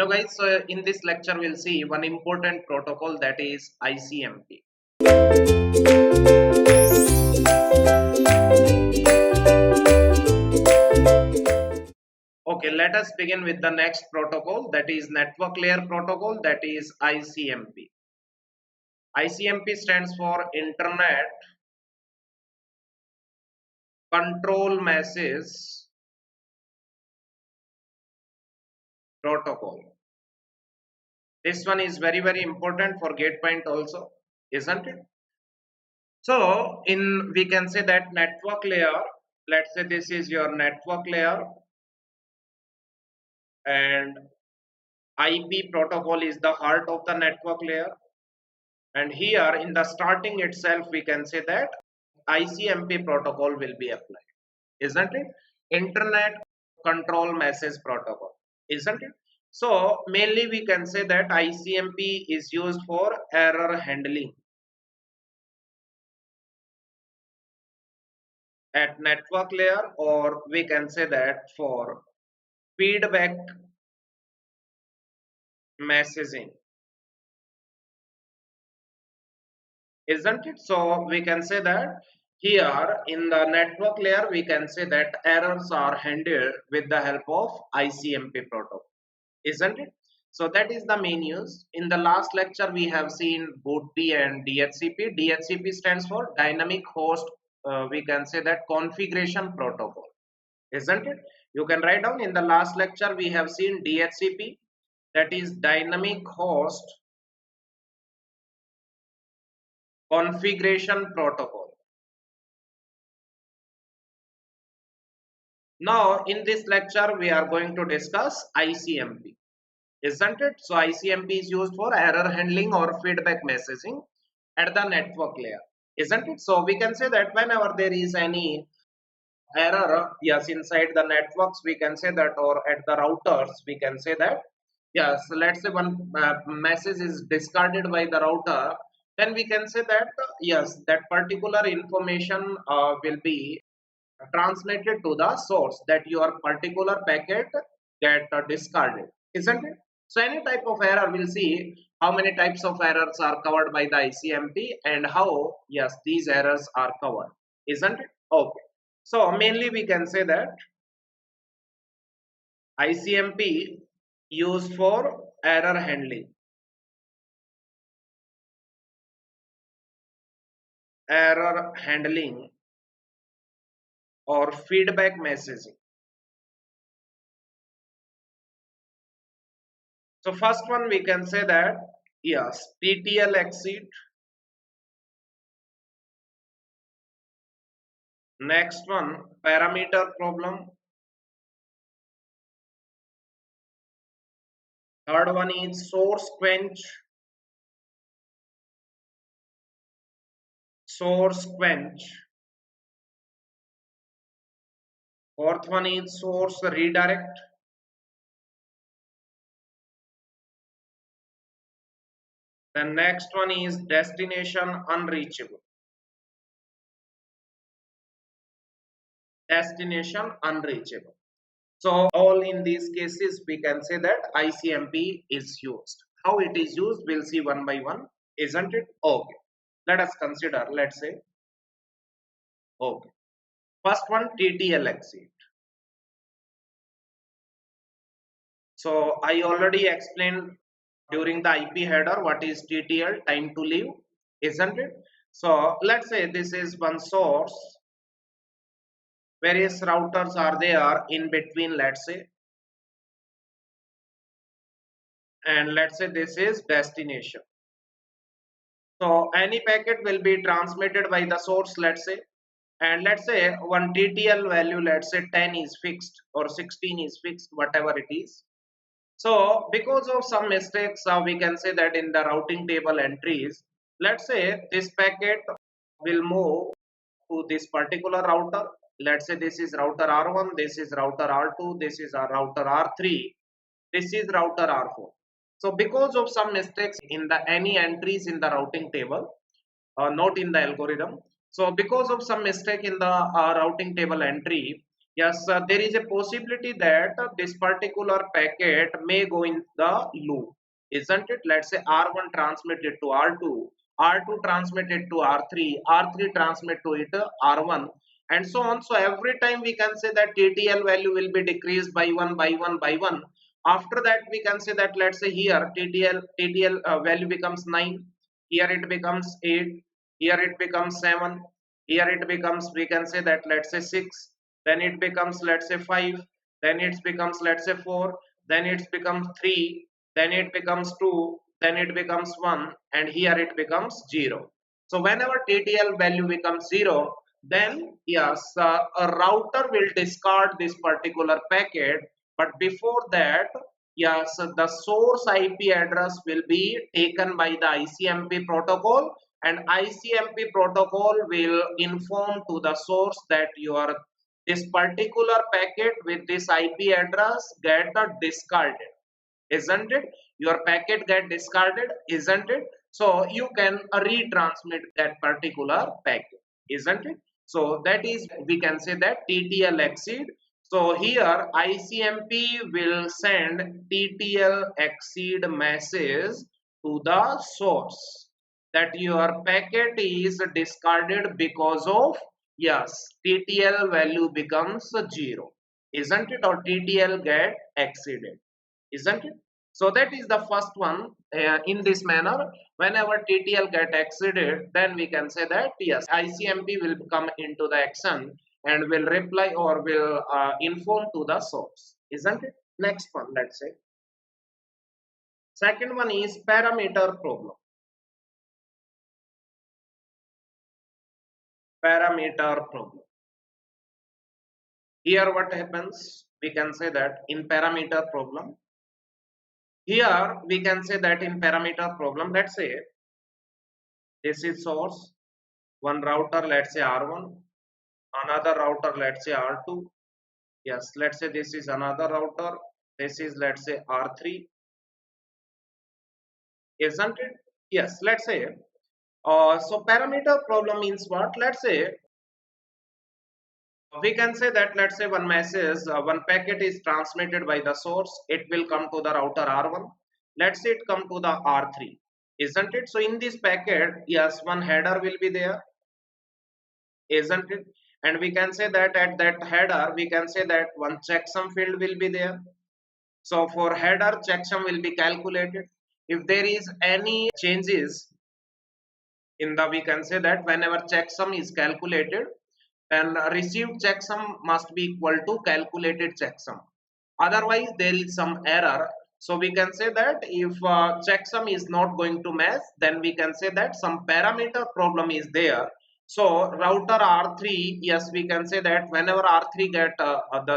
Hello guys, so in this lecture we'll see one important protocol, that is ICMP. Okay, let us begin with the next protocol, that is network layer protocol, that is ICMP. ICMP stands for Internet Control Message Protocol. This one is very important for Gatepoint also, isn't it? So in we can say that network layer, let's say this is your network layer and IP protocol is the heart of the network layer, and here in the starting itself we can say that ICMP protocol will be applied, isn't it? Internet Control Message Protocol, isn't it? So mainly we can say that ICMP is used for error handling at network layer, or we can say that for feedback messaging, isn't it? So we can say that here in the network layer we can say that errors are handled with the help of ICMP protocol, isn't it? So that is the main use. In the last lecture we have seen BOOTP and DHCP. DHCP stands for dynamic host, we can say that configuration protocol, isn't it? You can write down in the last lecture we have seen DHCP, that is dynamic host configuration protocol. Now in this lecture we are going to discuss ICMP, isn't it? So ICMP is used for error handling or feedback messaging at the network layer, isn't it? So we can say that whenever there is any error, yes, inside the networks we can say that, or at the routers we can say that, yes, let's say one message is discarded by the router, then we can say that yes, that particular information will be translated to the source, that your particular packet get discarded, isn't it? So any type of error, we'll see how many types of errors are covered by the ICMP and how, yes, these errors are covered, isn't it? Okay, so mainly we can say that ICMP used for error handling or feedback messaging. So first one we can say that, yes, TTL exit. Next one, parameter problem. Third one is source quench. Source quench. Fourth one is source redirect. The next one is destination unreachable. Destination unreachable. So all in these cases we can say that ICMP is used. How it is used we'll see one by one, isn't it? Okay, let us consider, let's say, okay, first one, TTL exit. So I already explained during the IP header what is TTL, time to leave, isn't it? So let's say this is one source, various routers are there in between, let's say, and let's say this is destination. So any packet will be transmitted by the source, let's say, and let's say one TTL value, let's say 10 is fixed or 16 is fixed, whatever it is. So because of some mistakes, we can say that in the routing table entries, let's say this packet will move to this particular router. Let's say this is router R1, this is router R2, this is our router R3, this is router R4. So because of some mistakes in the any entries in the routing table, not in the algorithm. So because of some mistake in the routing table entry, Yes, there is a possibility that this particular packet may go in the loop, isn't it? Let's say R1 transmitted to R2, R2 transmitted to R3, R3 transmit to it R1, and so on. So every time we can say that TTL value will be decreased by one, by one, by one. After that, we can say that let's say here TTL value becomes 9, here it becomes 8, here it becomes 7, here it becomes, we can say that let's say 6, then it becomes let's say 5, then it becomes let's say 4, then it becomes 3, then it becomes 2, then it becomes 1, and here it becomes 0. So whenever TTL value becomes 0, then yes, a router will discard this particular packet, but before that, yes, the source IP address will be taken by the ICMP protocol, and ICMP protocol will inform to the source that your this particular packet with this IP address get discarded, isn't it? Your packet get discarded, isn't it? So you can retransmit that particular packet, isn't it? So that is, we can say that TTL exceed. So here ICMP will send TTL exceed message to the source that your packet is discarded because of, yes, TTL value becomes 0, isn't it? Or TTL get exceeded, isn't it? So that is the first one. In this manner, whenever TTL get exceeded, then we can say that yes, ICMP will come into the action and will reply or will inform to the source, isn't it? Next one, let's say. Second one is parameter problem. Parameter problem. Here what happens? We can say that in parameter problem. Here we can say that in parameter problem, let's say this is source, one router, let's say R1, another router, let's say R2. Yes, let's say this is another router, this is let's say R3, isn't it? Yes, let's say so parameter problem means what? Let's say we can say that let's say one message, one packet is transmitted by the source, it will come to the router R1, let's say it come to the R3, isn't it? So in this packet, yes, one header will be there, isn't it? And we can say that at that header we can say that one checksum field will be there. So for header, checksum will be calculated. If there is any changes in the, we can say that whenever checksum is calculated, then received checksum must be equal to calculated checksum, otherwise there is some error. So we can say that if checksum is not going to match, then we can say that some parameter problem is there. So router R3, yes, we can say that whenever R3 get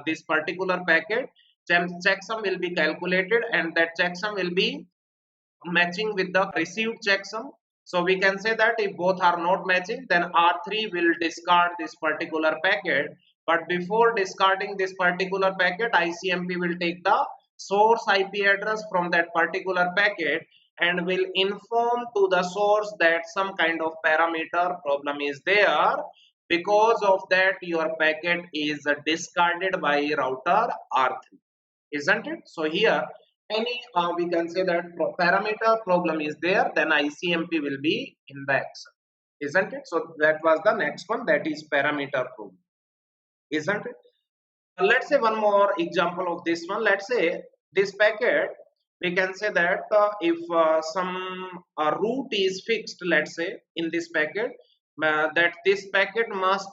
this particular packet, checksum will be calculated and that checksum will be matching with the received checksum. So we can say that if both are not matching, then R3 will discard this particular packet. But before discarding this particular packet, ICMP will take the source IP address from that particular packet and will inform to the source that some kind of parameter problem is there. Because of that, your packet is discarded by router R3, isn't it? So here any we can say that parameter problem is there, then ICMP will be in the action, isn't it? So that was the next one, that is parameter problem, isn't it? Let's say one more example of this one. Let's say this packet, we can say that if some route is fixed, let's say in this packet, that this packet must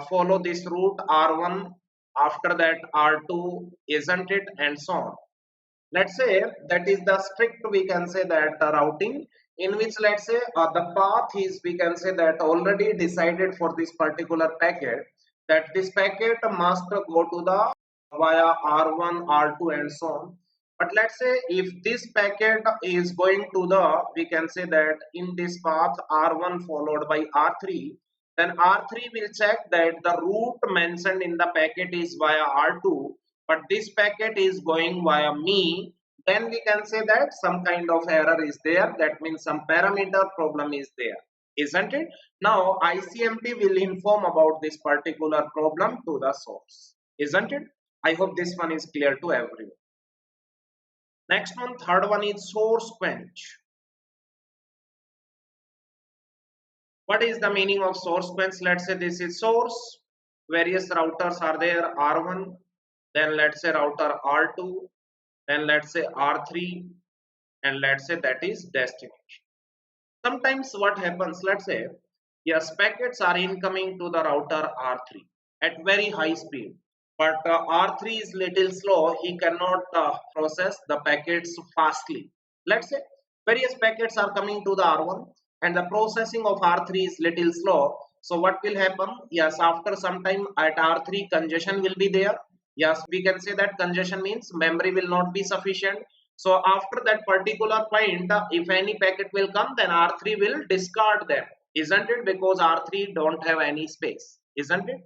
follow this route R1, after that R2, isn't it, and so on. Let's say that is the strict, we can say that routing, in which let's say the path is, we can say that already decided for this particular packet, that this packet must go to the via R1, R2, and so on. But let's say if this packet is going to the, we can say that in this path R1 followed by R3, then R3 will check that the route mentioned in the packet is via R2, but this packet is going via me, then we can say that some kind of error is there. That means some parameter problem is there, isn't it? Now ICMP will inform about this particular problem to the source, isn't it? I hope this one is clear to everyone. Next one, third one is source quench. What is the meaning of source quench? Let's say this is source, various routers are there, R1, then let's say router R2, then let's say R3, and let's say that is destination. Sometimes what happens, let's say yes, packets are incoming to the router R3 at very high speed, but R3 is little slow, he cannot process the packets fastly. Let's say various packets are coming to the R1 and the processing of R3 is little slow. So what will happen? Yes, after some time at R3 congestion will be there. Yes, we can say that congestion means memory will not be sufficient. So after that particular point, if any packet will come, then R3 will discard them, isn't it? Because R3 don't have any space, isn't it?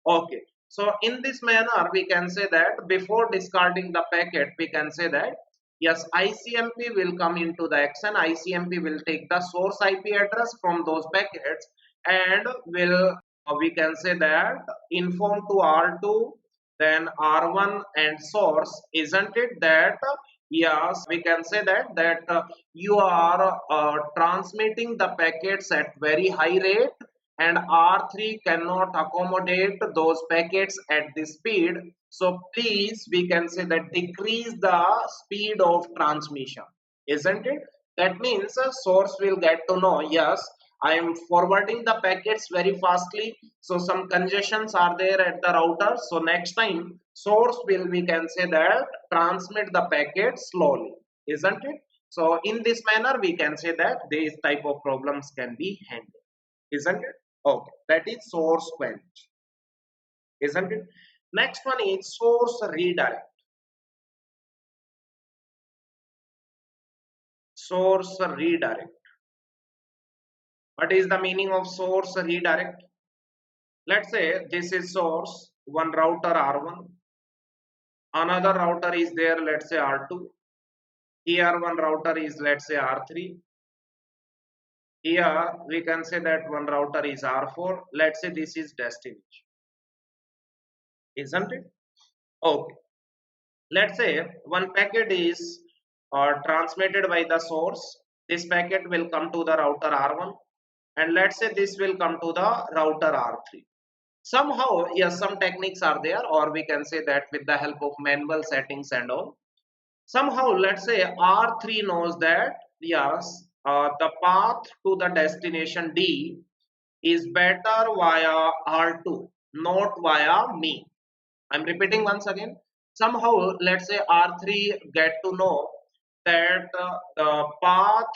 Okay. So in this manner, we can say that before discarding the packet, we can say that yes, ICMP will come into the action. ICMP will take the source IP address from those packets and will, we can say that, inform to R2, then R1 and source, isn't it? That yes, we can say that you are transmitting the packets at very high rate and R3 cannot accommodate those packets at this speed. So please, we can say that decrease the speed of transmission, isn't it? That means a source will get to know, yes, I am forwarding the packets very fastly. So some congestions are there at the router. So next time source will, we can say that, transmit the packet slowly, isn't it? So in this manner, we can say that these type of problems can be handled, isn't it? Okay, that is source quench, isn't it? Next one is source redirect. Source redirect. What is the meaning of source redirect? Let's say this is source, one router R1, another router is there, let's say R2. Here one router is, let's say, R3. Here we can say that one router is R4. Let's say this is destination, isn't it? Okay. Let's say one packet is transmitted by the source. This packet will come to the router R1 and let's say this will come to the router R3. Somehow, yes, some techniques are there, or we can say that with the help of manual settings and all. Somehow, let's say R3 knows that yes, the path to the destination D is better via R2, not via me. I'm repeating once again. Somehow, let's say R3 get to know that the path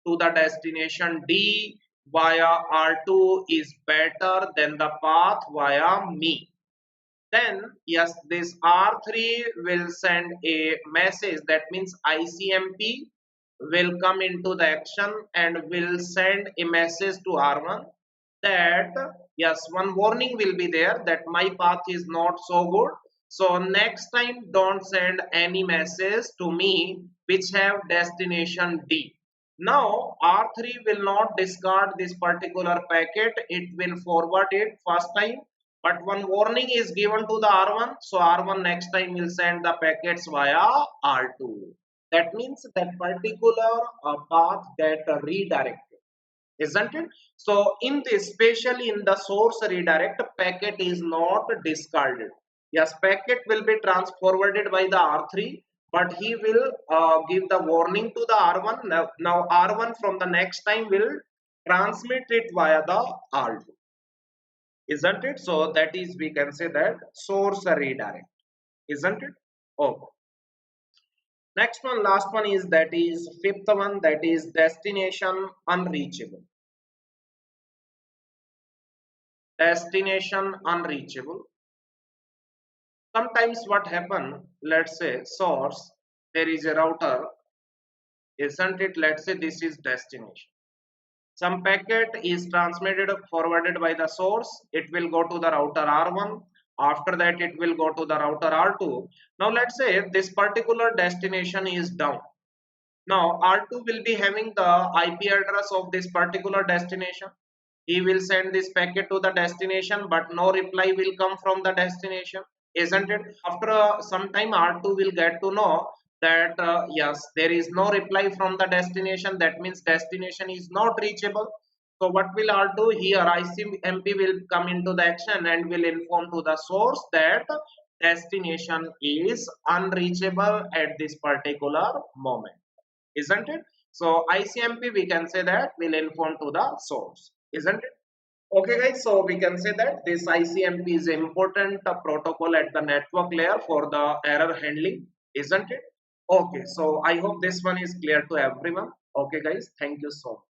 to the destination D via R2 is better than the path via me. Then yes, this R3 will send a message, that means ICMP will come into the action and will send a message to R1 that yes, one warning will be there that my path is not so good. So next time don't send any message to me which have destination D. Now R3 will not discard this particular packet, it will forward it first time, but one warning is given to the R1, so R1 next time will send the packets via R2. That means that particular path get redirected, isn't it? So in this, especially in the source redirect, packet is not discarded. Yes, packet will be forwarded by the R3, but he will give the warning to the R1. Now R1 from the next time will transmit it via the R2, isn't it? So that is, we can say that source redirect, isn't it? Okay. Next one, last one is, that is fifth one, that is destination unreachable. Destination unreachable. Sometimes what happen, let's say source, there is a router, isn't it? Let's say this is destination. Some packet is transmitted forwarded by the source, it will go to the router R1, after that it will go to the router R2. Now let's say this particular destination is down, Now R2 will be having the IP address of this particular destination. He will send this packet to the destination, but no reply will come from the destination, isn't it? After some time, R2 will get to know that yes, there is no reply from the destination. That means destination is not reachable. So what will R do here? ICMP will come into the action and will inform to the source that destination is unreachable at this particular moment, isn't it? So ICMP, we can say that will inform to the source, isn't it? Okay guys, so we can say that this ICMP is important protocol at the network layer for the error handling, isn't it? Okay, so I hope this one is clear to everyone. Okay guys, thank you so much.